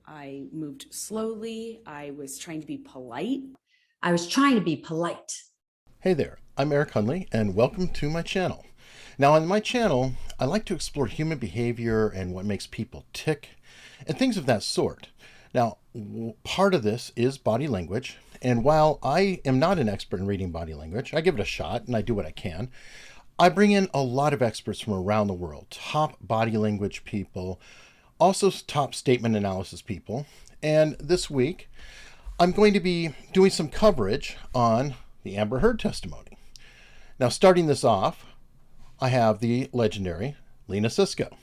I moved slowly. I was trying to be polite. I was trying to be polite. Hey there, I'm Eric Hunley, and welcome to my channel. Now, on my channel, I like to explore human behavior and what makes people tick, and things of that sort. Now, part of this is body language, and while I am not an expert in reading body language, I give it a shot and I do what I can. I bring in a lot of experts from around the world, top body language people, also top statement analysis people, and this week, I'm going to be doing some coverage on the Amber Heard testimony. Now, starting this off, I have the legendary Lena Sisco.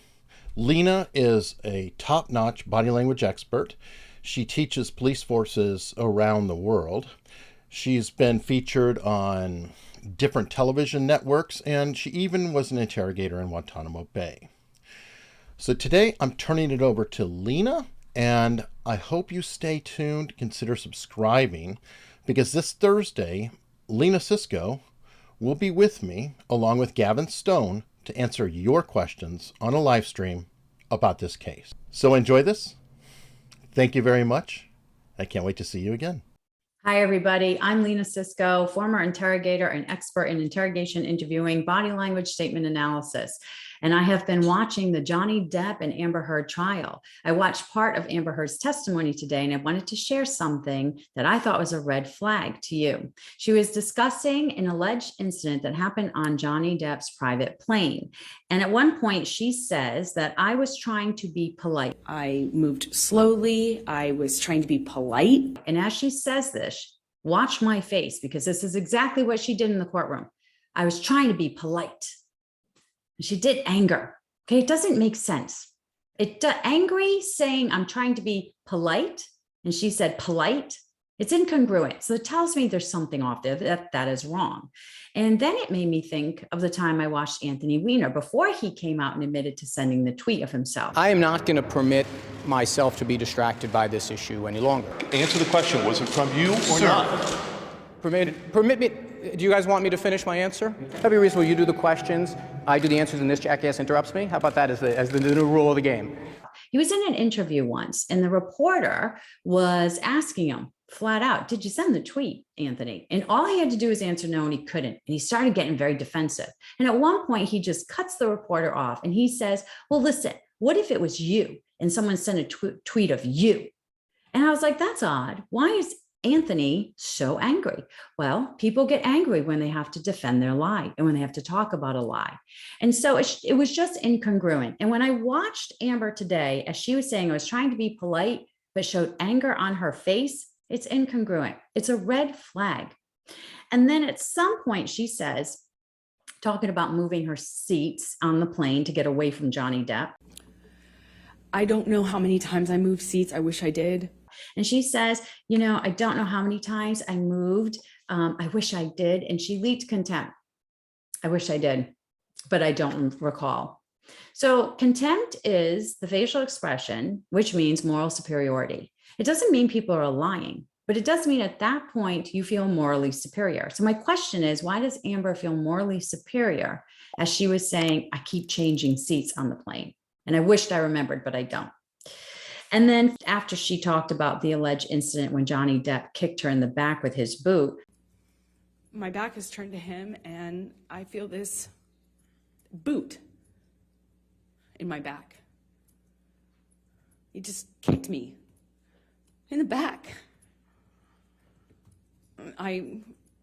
Lena is a top-notch body language expert. She teaches police forces around the world. She's been featured on different television networks, and she even was an interrogator in Guantanamo Bay. So today, I'm turning it over to Lena, and I hope you stay tuned, consider subscribing, because this Thursday, Lena Sisco will be with me, along with Gavin Stone, to answer your questions on a live stream about this case. So enjoy this. Thank you very much. I can't wait to see you again. Hi, everybody. I'm Lena Sisco, former interrogator and expert in interrogation interviewing, body language statement analysis. And I have been watching the Johnny Depp and Amber Heard trial. I watched part of Amber Heard's testimony today, and I wanted to share something that I thought was a red flag to you. She was discussing an alleged incident that happened on Johnny Depp's private plane. And at one point, she says that I was trying to be polite. I moved slowly. I was trying to be polite. And as she says this, watch my face, because this is exactly what she did in the courtroom. I was trying to be polite. She did anger. Okay, it doesn't make sense. Angry saying I'm trying to be polite, and she said polite. It's incongruent. So it tells me there's something off there that is wrong. And then it made me think of the time I watched Anthony Weiner before he came out and admitted to sending the tweet of himself. I am not going to permit myself to be distracted by this issue any longer. Answer the question. Was it from you or not? Permit me. Do you guys want me to finish my answer? That'd be reasonable. You do the questions, I do the answers, and this jackass interrupts me. How about that as the new rule of the game? He was in an interview once, and the reporter was asking him flat out, did you send the tweet, Anthony? And all he had to do was answer no, and he couldn't. And he started getting very defensive. And at one point, he just cuts the reporter off, and he says, well, listen, what if it was you and someone sent a tweet of you? And I was like, that's odd. Why is Anthony so angry? Well, people get angry when they have to defend their lie and when they have to talk about a lie. And so it was just incongruent. And when I watched Amber today, as she was saying, I was trying to be polite, but showed anger on her face, it's incongruent. It's a red flag. And then at some point she says, talking about moving her seats on the plane to get away from Johnny Depp. I don't know how many times I moved seats. I wish I did. And she says, I don't know how many times I moved. I wish I did. And she leaked contempt. I wish I did, but I don't recall. So contempt is the facial expression, which means moral superiority. It doesn't mean people are lying, but it does mean at that point you feel morally superior. So my question is, why does Amber feel morally superior as she was saying, I keep changing seats on the plane? And I wished I remembered, but I don't. And then after she talked about the alleged incident when Johnny Depp kicked her in the back with his boot. My back is turned to him, and I feel this boot in my back. He just kicked me in the back. I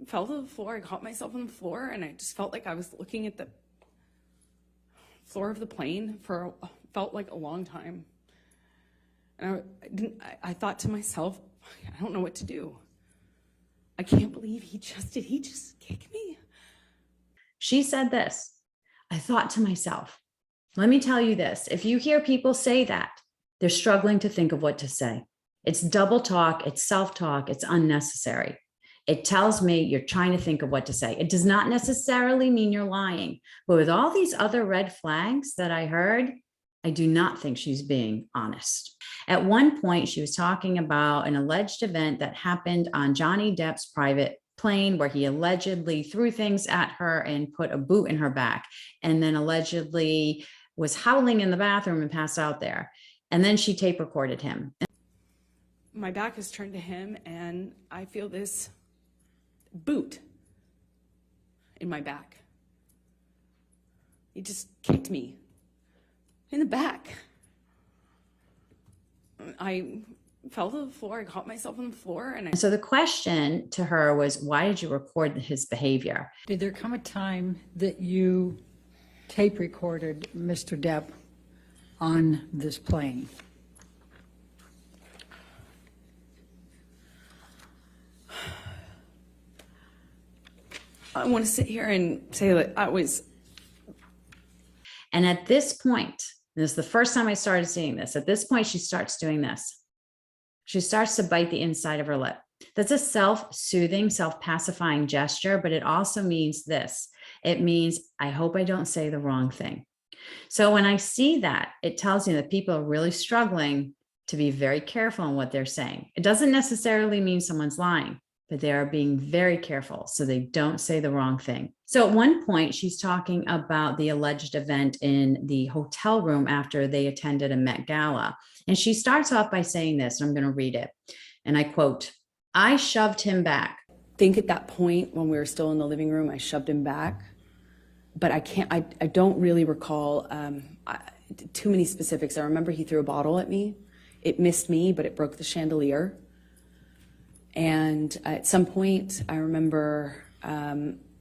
fell to the floor. I caught myself on the floor, and I just felt like I was looking at the floor of the plane felt like a long time. And I thought to myself, I don't know what to do. I can't believe he just kick me? She said this, I thought to myself, let me tell you this. If you hear people say that, they're struggling to think of what to say. It's double talk, it's self-talk, it's unnecessary. It tells me you're trying to think of what to say. It does not necessarily mean you're lying. But with all these other red flags that I heard, I do not think she's being honest. At one point, she was talking about an alleged event that happened on Johnny Depp's private plane where he allegedly threw things at her and put a boot in her back, and then allegedly was howling in the bathroom and passed out there. And then she tape recorded him. my back is turned to him and I feel this boot in my back. He just kicked me in the back. I fell to the floor. I caught myself on the floor. And So the question to her was, why did you record his behavior? Did there come a time that you tape recorded Mr. Depp on this plane? I want to sit here and say that I was. And at this point, this is the first time I started seeing this. At this point, she starts doing this. She starts to bite the inside of her lip. That's a self-soothing, self-pacifying gesture, but it also means this. It means, I hope I don't say the wrong thing. So when I see that, it tells me that people are really struggling to be very careful in what they're saying. It doesn't necessarily mean someone's lying, but they are being very careful so they don't say the wrong thing. So at one point, she's talking about the alleged event in the hotel room after they attended a Met Gala. And she starts off by saying this, and I'm going to read it. And I quote, I shoved him back. I think at that point when we were still in the living room, I shoved him back. But I don't really recall too many specifics. I remember he threw a bottle at me. It missed me, but it broke the chandelier. And at some point, I remember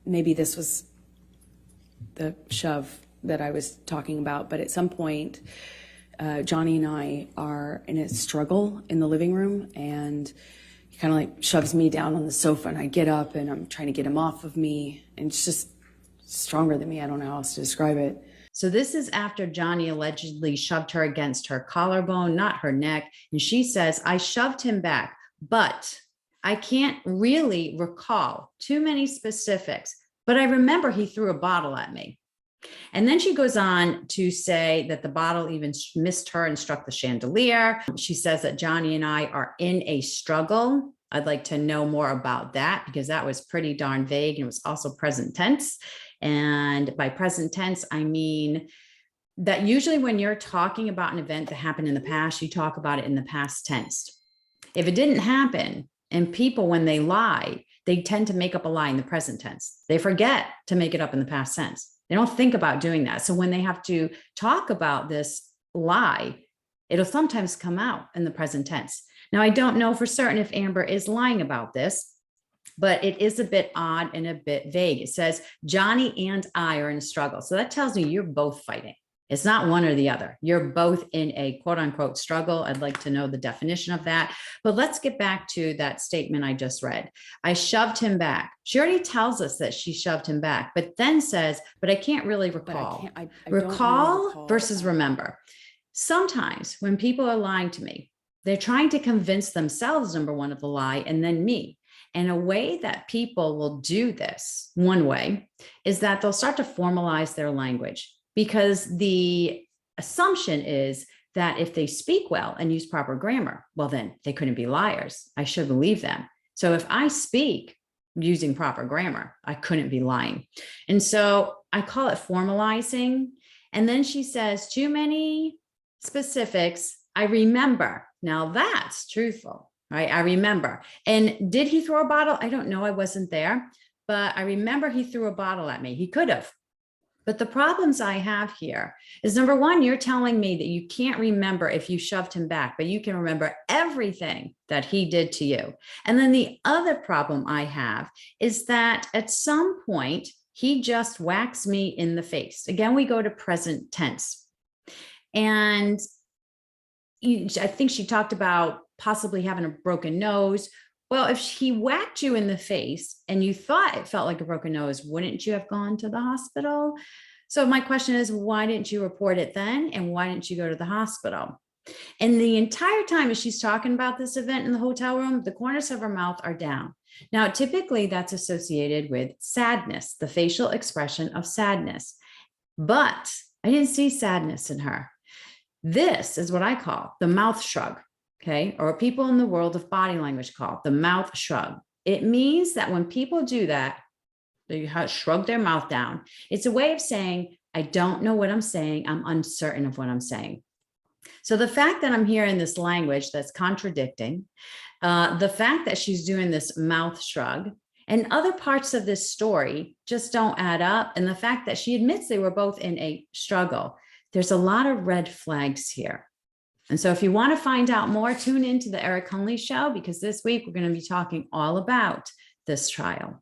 maybe this was the shove that I was talking about, but at some point, Johnny and I are in a struggle in the living room, and he kind of like shoves me down on the sofa, and I get up and I'm trying to get him off of me, and it's just stronger than me. I don't know how else to describe it. So this is after Johnny allegedly shoved her against her collarbone, not her neck. And she says, I shoved him back, but I can't really recall too many specifics, but I remember he threw a bottle at me. And then she goes on to say that the bottle even missed her and struck the chandelier. She says that Johnny and I are in a struggle. I'd like to know more about that because that was pretty darn vague, and it was also present tense. And by present tense, I mean that usually when you're talking about an event that happened in the past, you talk about it in the past tense. If it didn't happen, and people, when they lie, they tend to make up a lie in the present tense. They forget to make it up in the past tense. They don't think about doing that. So when they have to talk about this lie, it'll sometimes come out in the present tense. Now, I don't know for certain if Amber is lying about this, but it is a bit odd and a bit vague. It says, Johnny and I are in a struggle. So that tells me you're both fighting. It's not one or the other. You're both in a quote unquote struggle. I'd like to know the definition of that. But let's get back to that statement I just read. I shoved him back. She already tells us that she shoved him back, but then says, but I can't really recall. I don't recall really versus remember. Sometimes when people are lying to me, they're trying to convince themselves, number one, of the lie, and then me. And a way that people will do this, one way, is that they'll start to formalize their language. Because the assumption is that if they speak well and use proper grammar, well, then they couldn't be liars. I should believe them. So if I speak using proper grammar, I couldn't be lying. And so I call it formalizing. And then she says, too many specifics. I remember. Now that's truthful, right? I remember. And did he throw a bottle? I don't know. I wasn't there, but I remember he threw a bottle at me. He could have. But the problems I have here is, number one, you're telling me that you can't remember if you shoved him back, but you can remember everything that he did to you. And then the other problem I have is that at some point, he just whacks me in the face. Again, we go to present tense. And I think she talked about possibly having a broken nose. Well, if he whacked you in the face and you thought it felt like a broken nose, wouldn't you have gone to the hospital? So my question is, why didn't you report it then? And why didn't you go to the hospital? And the entire time as she's talking about this event in the hotel room, the corners of her mouth are down. Now, typically that's associated with sadness, the facial expression of sadness. But I didn't see sadness in her. This is what I call the mouth shrug. Okay, or people in the world of body language call the mouth shrug. It means that when people do that, they shrug their mouth down. It's a way of saying, I don't know what I'm saying. I'm uncertain of what I'm saying. So the fact that I'm hearing this language that's contradicting, the fact that she's doing this mouth shrug, and other parts of this story just don't add up. And the fact that she admits they were both in a struggle, there's a lot of red flags here. And so if you want to find out more, tune into the Eric Hunley Show, because this week we're going to be talking all about this trial.